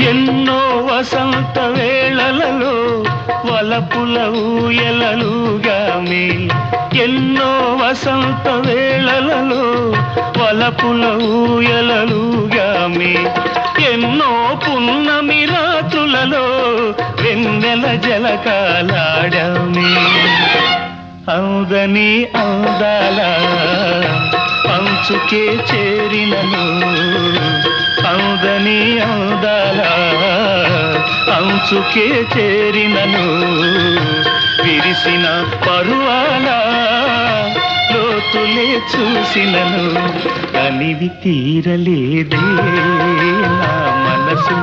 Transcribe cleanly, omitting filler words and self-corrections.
ఎన్నో వసంత వేళలలో వలపుల ఊయలలుగామి ఎన్నో వసంత వేళలలో వలపుల ఊయలలుగామి ఎన్నో పున్నమి రాత్రులలో వెన్నెల జలకాలాడామి అవుదని అందాల అంచుకే చేరినను అవుదని అందాల అంచుకే చేరినను విరిసిన పరువాల లోతులే చూసినను కనివి తీరలేదే నా మనసు